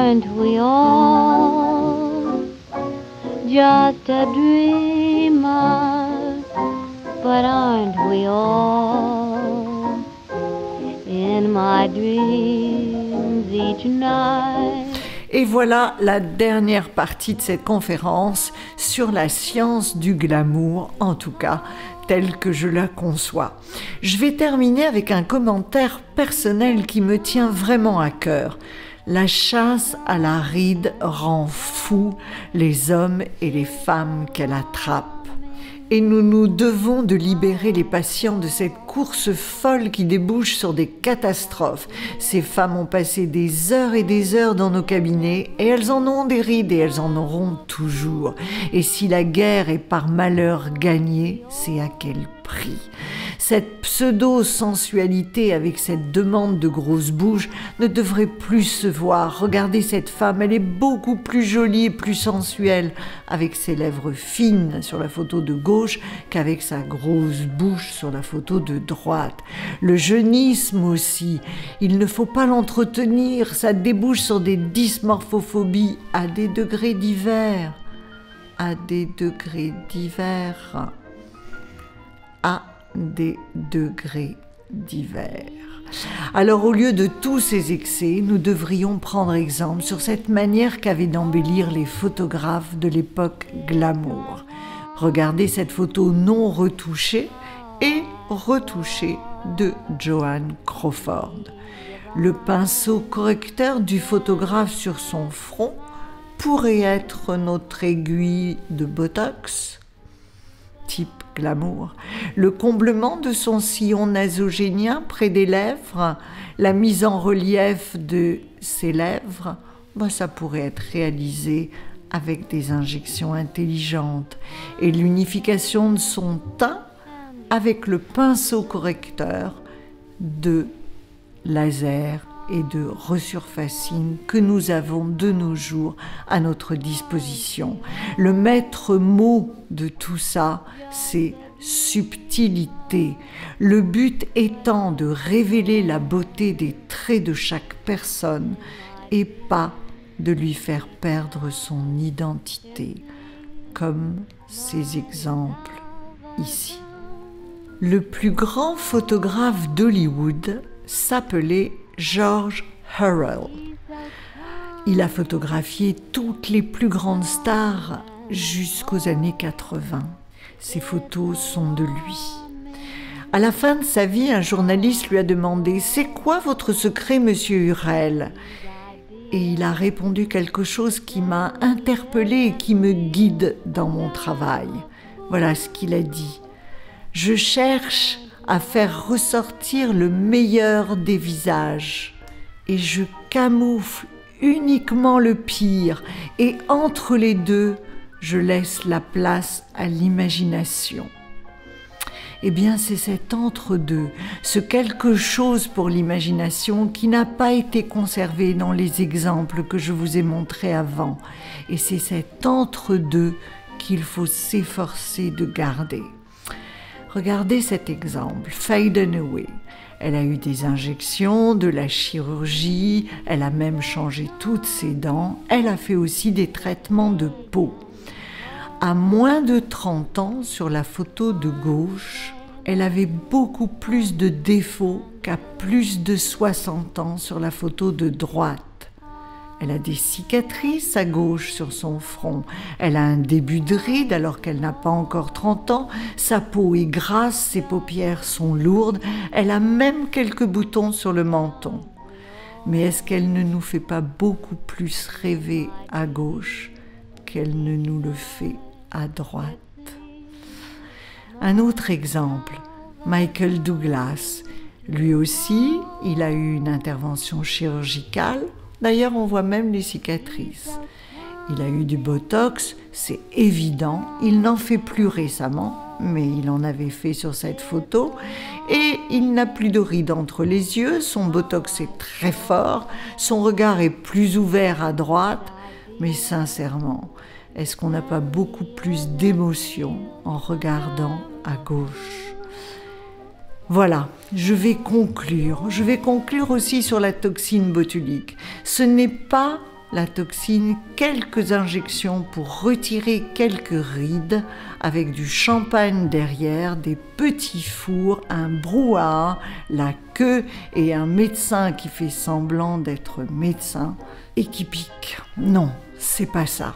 aren't we all just a dreamer? But aren't we all in my dreams each night? Et voilà la dernière partie de cette conférence sur la science du glamour, en tout cas telle que je la conçois. Je vais terminer avec un commentaire personnel qui me tient vraiment à cœur. La chasse à la ride rend fou les hommes et les femmes qu'elle attrape. Et nous nous devons de libérer les patients de cette course folle qui débouche sur des catastrophes. Ces femmes ont passé des heures et des heures dans nos cabinets et elles en ont des rides et elles en auront toujours. Et si la guerre est par malheur gagnée, c'est à quel prix ? Cette pseudo-sensualité avec cette demande de grosse bouche ne devrait plus se voir. Regardez cette femme, elle est beaucoup plus jolie et plus sensuelle avec ses lèvres fines sur la photo de gauche qu'avec sa grosse bouche sur la photo de droite. Le jeunisme aussi, il ne faut pas l'entretenir, ça débouche sur des dysmorphophobies à des degrés divers. À des degrés divers. À des degrés divers. Alors au lieu de tous ces excès, nous devrions prendre exemple sur cette manière qu'avaient d'embellir les photographes de l'époque glamour. Regardez cette photo non retouchée et retouchée de Joan Crawford. Le pinceau correcteur du photographe sur son front pourrait être notre aiguille de Botox, type glamour. Le comblement de son sillon nasogénien près des lèvres, la mise en relief de ses lèvres, ça pourrait être réalisé avec des injections intelligentes. Et l'unification de son teint avec le pinceau correcteur de laser et de resurfacing que nous avons de nos jours à notre disposition. Le maître mot de tout ça, c'est subtilité. Le but étant de révéler la beauté des traits de chaque personne et pas de lui faire perdre son identité, comme ces exemples ici. Le plus grand photographe d'Hollywood s'appelait George Hurrell. Il a photographié toutes les plus grandes stars jusqu'aux années 80. Ces photos sont de lui. À la fin de sa vie, un journaliste lui a demandé « C'est quoi votre secret, monsieur Hurrell ?» Et il a répondu quelque chose qui m'a interpellée et qui me guide dans mon travail. Voilà ce qu'il a dit. « Je cherche à faire ressortir le meilleur des visages et je camoufle uniquement le pire et entre les deux, je laisse la place à l'imagination. » Eh bien, c'est cet entre-deux, ce quelque chose pour l'imagination qui n'a pas été conservé dans les exemples que je vous ai montrés avant. Et c'est cet entre-deux qu'il faut s'efforcer de garder. Regardez cet exemple, Faye Dunaway. Elle a eu des injections, de la chirurgie, elle a même changé toutes ses dents, elle a fait aussi des traitements de peau. À moins de 30 ans, sur la photo de gauche, elle avait beaucoup plus de défauts qu'à plus de 60 ans sur la photo de droite. Elle a des cicatrices à gauche sur son front. Elle a un début de ride alors qu'elle n'a pas encore 30 ans. Sa peau est grasse, ses paupières sont lourdes. Elle a même quelques boutons sur le menton. Mais est-ce qu'elle ne nous fait pas beaucoup plus rêver à gauche qu'elle ne nous le fait à droite? Un autre exemple, Michael Douglas. Lui aussi, il a eu une intervention chirurgicale. D'ailleurs, on voit même les cicatrices. Il a eu du Botox, c'est évident. Il n'en fait plus récemment, mais il en avait fait sur cette photo. Et il n'a plus de rides entre les yeux, son Botox est très fort, son regard est plus ouvert à droite. Mais sincèrement, est-ce qu'on n'a pas beaucoup plus d'émotion en regardant à gauche ? Voilà, je vais conclure. Je vais conclure aussi sur la toxine botulique. Ce n'est pas la toxine, quelques injections pour retirer quelques rides, avec du champagne derrière, des petits fours, un brouhaha, la queue et un médecin qui fait semblant d'être médecin et qui pique. Non, c'est pas ça.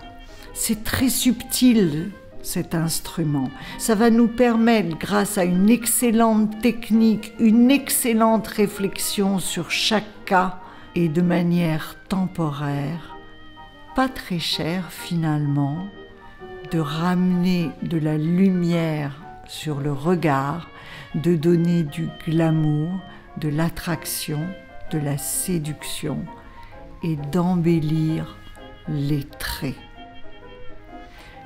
C'est très subtil, cet instrument. Ça va nous permettre, grâce à une excellente technique, une excellente réflexion sur chaque cas et de manière temporaire, pas très cher finalement, de ramener de la lumière sur le regard, de donner du glamour, de l'attraction, de la séduction et d'embellir les traits.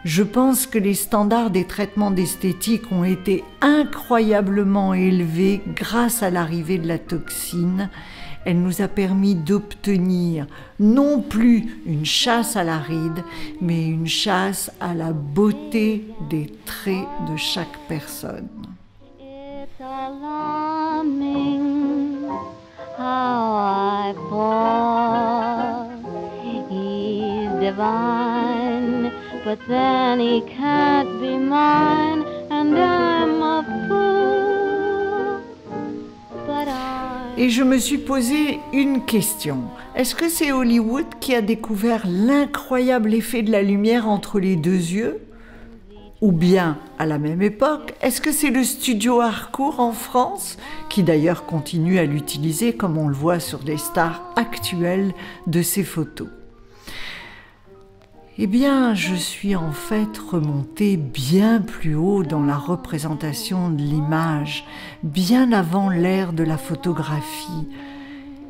Je pense que les standards des traitements d'esthétique ont été incroyablement élevés grâce à l'arrivée de la toxine. Elle nous a permis d'obtenir non plus une chasse à la ride, mais une chasse à la beauté des traits de chaque personne. It's alarming how I fall. He's divine, but then he can't be mine, and I'm a fool. But Et je me suis posé une question. Est-ce que c'est Hollywood qui a découvert l'incroyable effet de la lumière entre les deux yeux? Ou bien, à la même époque, est-ce que c'est le studio Harcourt en France, qui d'ailleurs continue à l'utiliser comme on le voit sur les stars actuelles de ses photos? Eh bien, je suis en fait remontée bien plus haut dans la représentation de l'image, bien avant l'ère de la photographie.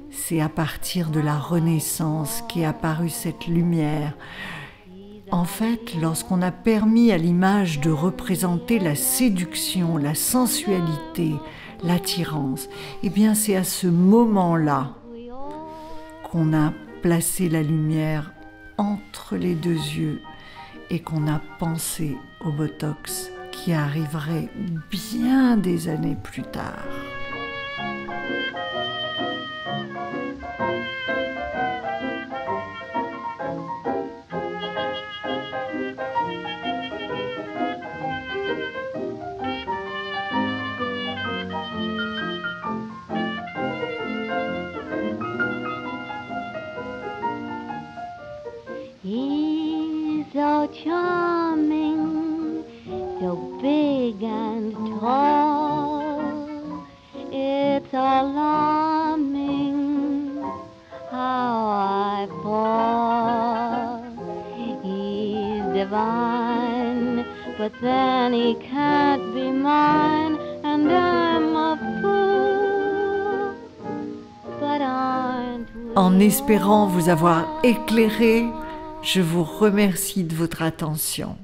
C'est à partir de la Renaissance qu'est apparue cette lumière. En fait, lorsqu'on a permis à l'image de représenter la séduction, la sensualité, l'attirance, eh bien c'est à ce moment-là qu'on a placé la lumière entre les deux yeux et qu'on a pensé au Botox qui arriverait bien des années plus tard. he's so charming, so big and tall. It's alarming how I fall. He's divine, but then he can't be mine, and I'm a fool. But aren't we En espérant vous avoir éclairé, je vous remercie de votre attention.